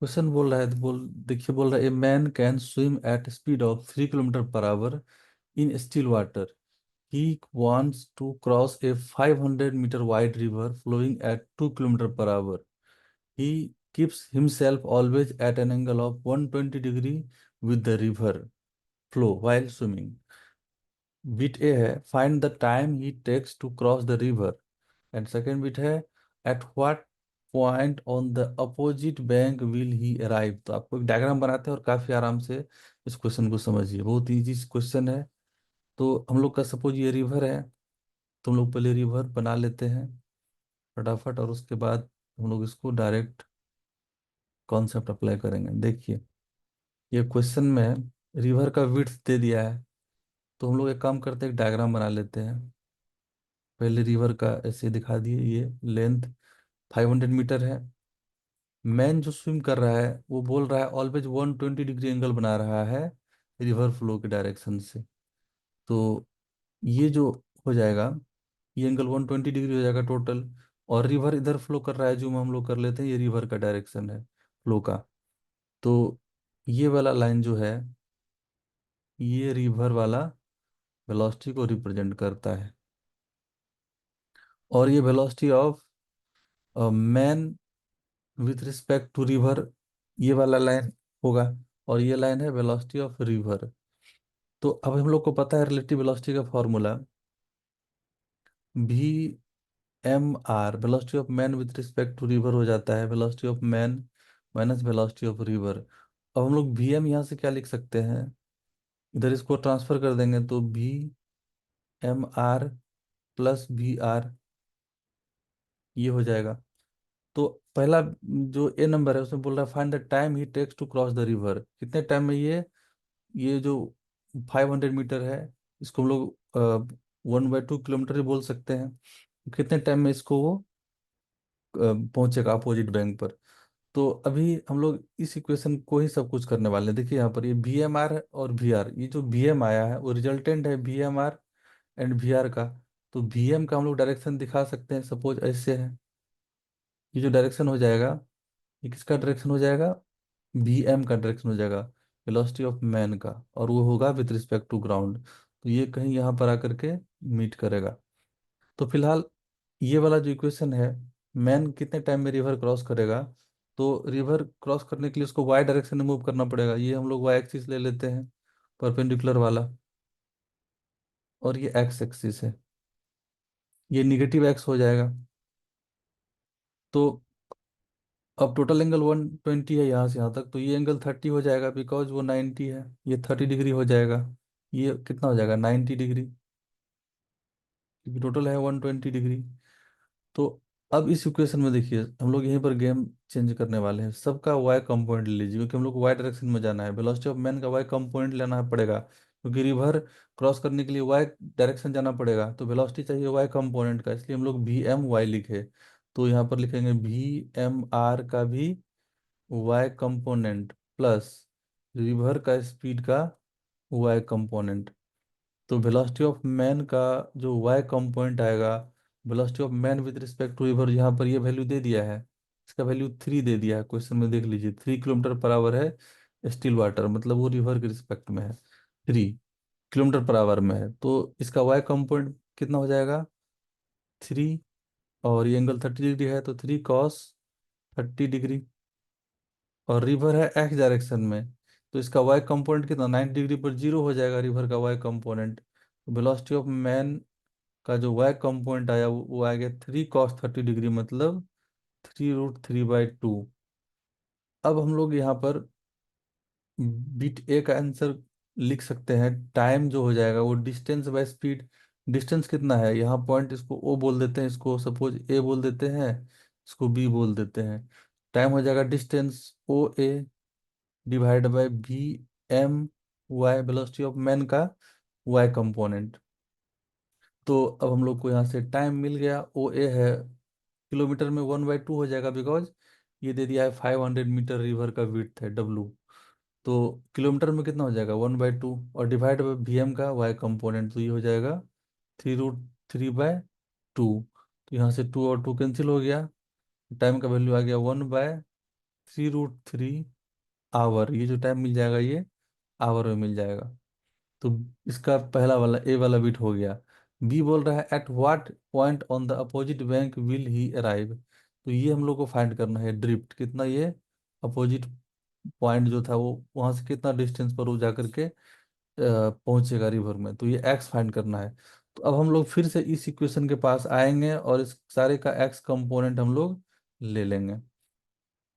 Question बोल रहा है, तो देखिए बोल रहा है, a man can swim at speed of 3 kilometre per hour in still water. He wants to cross a 500-meter wide river flowing at 2 kilometers per hour. He keeps himself always at an angle of 120 degree with the river flow while swimming. Bit A है, find the time he takes to cross the river, and second bit है, at what point on the opposite bank will he arrive। तो आपको एक diagram बनाते हैं और काफी आराम से इस क्वेश्चन को समझिए, बहुत इजी क्वेश्चन है। तो हम लोग का सपोज ये रिवर है, तो हम लोग पहले रिवर बना लेते हैं फटाफट, और उसके बाद हम लोग इसको डायरेक्ट कॉन्सेप्ट अप्लाई करेंगे। देखिए, ये क्वेश्चन में रिवर का विड्थ दे दिया है, तो हम लोग एक काम करते हैं, एक डायग्राम बना लेते हैं। पहले रिवर का ऐसे दिखा दिए, ये लेंथ 500 मीटर है। मैन जो स्विम कर रहा है वो बोल रहा है ऑलवेज 120 डिग्री एंगल बना रहा है रिवर फ्लो के डायरेक्शन से। तो ये जो हो जाएगा, ये एंगल 120 डिग्री हो जाएगा टोटल। और रिवर इधर फ्लो कर रहा है, जो हम लोग कर लेते हैं, ये रिवर का डायरेक्शन है फ्लो का। तो ये वाला लाइन जो है, ये रिवर वाला वेलोसिटी को रिप्रेजेंट करता है। और ये velocity of man with respect to river, ये वाला लाइन होगा। और ये लाइन है वेलोसिटी ऑफ रिवर। तो अब हम लोग को पता है रिलेटिव वेलोसिटी का formula, V M R velocity of man with respect to river हो जाता है velocity of man minus velocity of river. अब हम लोग वी एम यहाँ से क्या लिख सकते हैं, इधर इसको ट्रांसफर कर देंगे तो V M R plus V R, ये हो जाएगा। तो पहला जो ए नंबर है उसमें बोल रहा है find the time he takes to cross the river, कितने टाइम में ये जो 500 मीटर है, इसको हम लोग 1/2 किलोमीटर ही बोल सकते हैं। कितने टाइम में इसको वो पहुंचेगा अपोजिट बैंक पर। तो अभी हम लोग इस इक्वेशन को ही सब कुछ करने वाले हैं। देखिए यहाँ पर ये वी एम आर और वी आर, ये जो वी एम आया है वो रिजल्टेंट है V M R and V R का। तो वी एम का हम लोग डायरेक्शन दिखा सकते हैं, सपोज ऐसे है। ये जो डायरेक्शन हो जाएगा, ये किसका डायरेक्शन हो जाएगा, वी एम का डायरेक्शन हो जाएगा, वेलोसिटी ऑफ मैन का, और वो होगा विथ रिस्पेक्ट टू ग्राउंड। तो ये कहीं यहाँ पर आकर के मीट करेगा। तो फिलहाल ये वाला जो इक्वेशन है, मैन कितने टाइम में रिवर क्रॉस करेगा, तो रिवर क्रॉस करने के लिए उसको वाई डायरेक्शन में मूव करना पड़ेगा। ये हम लोग वाई एक्सिस ले लेते हैं, परपेंडिकुलर वाला। और ये एक्स एक्सिस है, ये निगेटिव एक्स हो जाएगा। तो अब टोटल एंगल 120 है यहाँ से यहाँ तक, तो ये एंगल 30 हो जाएगा, बिकॉज वो 90 है। ये 30 डिग्री हो जाएगा। ये कितना हो जाएगा, 90 डिग्री, क्योंकि टोटल है 120 डिग्री। तो अब इस इक्वेशन में देखिए, हम लोग यहीं पर गेम चेंज करने वाले हैं। सबका वाई कंपोनेंट ले लीजिए, क्योंकि हम लोग को वाई डायरेक्शन में जाना है। वेलोसिटी ऑफ मैन का वाई कंपोनेंट लेना पड़ेगा, क्योंकि रिवर क्रॉस करने के लिए वाई डायरेक्शन जाना पड़ेगा, तो वेलोसिटी चाहिए वाई कंपोनेंट का, इसलिए हम लोग भी एम वाई लिखे। तो यहाँ पर लिखेंगे भी एम आर का भी वाई कंपोनेंट प्लस रिवर का स्पीड का वाई कंपोनेंट। तो वेलोसिटी ऑफ मैन का जो वाई कंपोनेंट आएगा, velocity of man with respect to river, यहाँ पर ये वैल्यू दे दिया है, इसका वैल्यू 3 दे दिया है क्वेश्चन में, देख लीजिए 3 किलोमीटर पर आवर है स्टिल वाटर, मतलब वो रिवर के रिस्पेक्ट में है, 3 किलोमीटर पर आवर में है। तो इसका वाई कंपोनेंट कितना हो जाएगा, 3। और ये एंगल 30 डिग्री है, तो 3 cos 30 डिग्री। और रिवर है एक्स डायरेक्शन में, तो इसका वाई कंपोनेंट कितना, 90 डिग्री पर जीरो हो जाएगा रिवर का Y component. Velocity of man का जो वाई कंपोनेंट आया वो आएगा 3 cos 30 डिग्री, मतलब 3√3/2। अब हम लोग यहाँ पर बिट ए का आंसर लिख सकते हैं। टाइम जो हो जाएगा वो डिस्टेंस बाय स्पीड, डिस्टेंस कितना है, यहाँ पॉइंट इसको ओ बोल देते हैं, इसको सपोज ए बोल देते हैं, इसको बी बोल देते हैं। टाइम हो जाएगा distance O A divide by भी M Y, velocity of man का वाई कंपोनेंट। तो अब हम लोग को यहाँ से टाइम मिल गया, ओ ए है, किलोमीटर में 1/2 हो जाएगा, बिकॉज ये दे दिया है 500 मीटर रिवर का विड्थ है डब्लू। तो किलोमीटर में कितना हो जाएगा, 1/2, और डिवाइड बाय वी एम का वाई कंपोनेंट, तो ये हो जाएगा 3√3/2। तो यहाँ से 2 और 2 कैंसिल हो गया, टाइम का वैल्यू आ गया 1/2। 3√3 आवर, ये जो टाइम मिल जाएगा ये आवर में मिल जाएगा। तो इसका पहला वाला ए वाला बिट हो गया। बी बोल रहा है at what point on the opposite bank will he arrive. तो ये हम लोग को फाइंड करना है ड्रिफ्ट कितना, ये अपोजिट पॉइंट जो था वो वहां से कितना डिस्टेंस पर वो जा करके पहुंचेगा रिवर में, तो ये एक्स फाइंड करना है। तो अब हम लोग फिर से इस इक्वेशन के पास आएंगे और इस सारे का एक्स कंपोनेंट हम लोग ले लेंगे।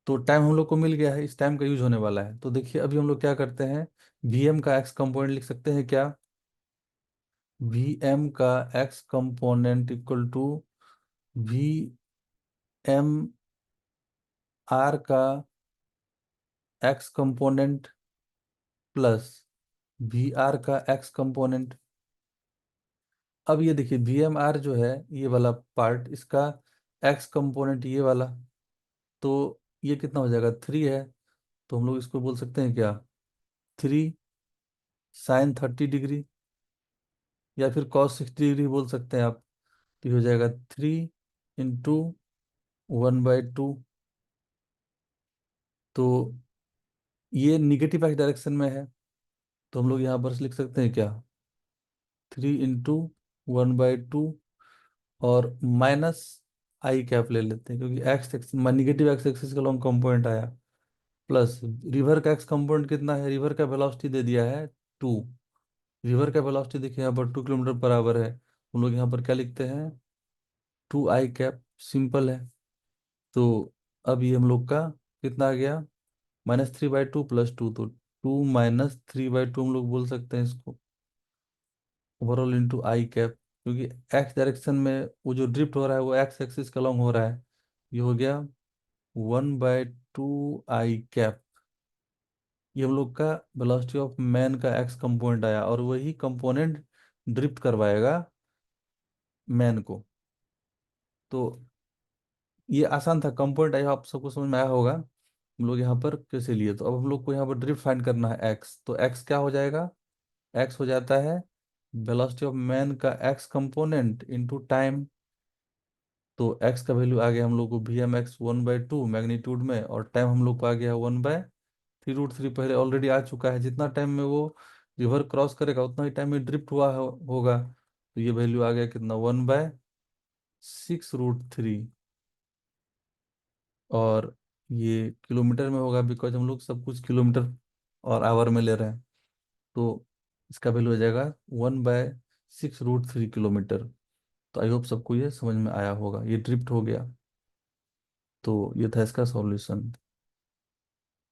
तो टाइम हम लोग को मिल गया है, इस टाइम का यूज होने वाला है। तो देखिए अभी हम लोग क्या करते हैं, वीएम का एक्स कंपोनेंट लिख सकते हैं क्या। वीएम का X component equal to V M R का X component plus V R का एक्स कंपोनेंट। अब ये देखिए वी एम आर जो है ये वाला पार्ट, इसका एक्स कंपोनेंट ये वाला, तो ये कितना हो जाएगा 3 है। तो हम लोग इसको बोल सकते हैं क्या, 3 sin 30 डिग्री, या फिर cos 60 डिग्री बोल सकते हैं आप। तो ये हो जाएगा 3 × 1/2। तो ये निगेटिव एक्स डायरेक्शन में है, तो हम लोग यहाँ पर लिख सकते हैं क्या, 3 × 1/2 और माइनस आई कैप ले लेते हैं, क्योंकि x x negative x axis का लॉन्ग कंपोनेंट आया, प्लस रिवर का एक्स कंपोनेंट कितना है, रिवर का वेलोसिटी दे दिया है 2। रिवर का वेलोसिटी देखिए यहाँ पर 2 किलोमीटर पर आवर है। हम लोग यहाँ पर क्या लिखते हैं, 2 आई कैप, सिंपल है। तो अब ये हम लोग का कितना आ गया, -3/2 +2, तो 2 - 3/2 हम लोग बोल सकते हैं इसको, ओवरऑल इंटू आई कैप, क्योंकि एक्स डायरेक्शन में वो जो ड्रिफ्ट हो रहा है वो एक्स एक्सिस का लॉन्ग हो रहा है। ये हो गया 1/2 आई कैप। ये हम लोग का वेलोसिटी ऑफ मैन का एक्स कंपोनेंट आया, और वही कंपोनेंट ड्रिफ्ट करवाएगा मैन को। तो ये आसान था कंपोनेंट, आया आप सबको समझ में आया होगा हम लोग यहाँ पर कैसे लिए। तो अब हम लोग को यहाँ पर ड्रिफ्ट फाइंड करना है एक्स, तो एक्स क्या हो जाएगा, एक्स हो जाता है वेलोसिटी ऑफ मैन का एक्स कंपोनेंट इनटू टाइम। तो एक्स का वैल्यू आ गया हम लोग को VmX 1/2 मैग्नीट्यूड में, और टाइम हम लोग को आ गया 1/3√3। पहले ऑलरेडी आ चुका है, जितना टाइम में वो रिवर क्रॉस करेगा उतना ही टाइम में ड्रिफ्ट हुआ होगा। तो ये वैल्यू आ गया कितना, 1/6√3। और ये किलोमीटर में होगा, बिकॉज हम लोग सब कुछ किलोमीटर और आवर में ले रहे हैं। तो इसका वैल्यू हो जाएगा 1/6√3 किलोमीटर। तो आई होप सबको ये समझ में आया होगा, ये ड्रिफ्ट हो गया। तो ये था इसका सॉल्यूशन।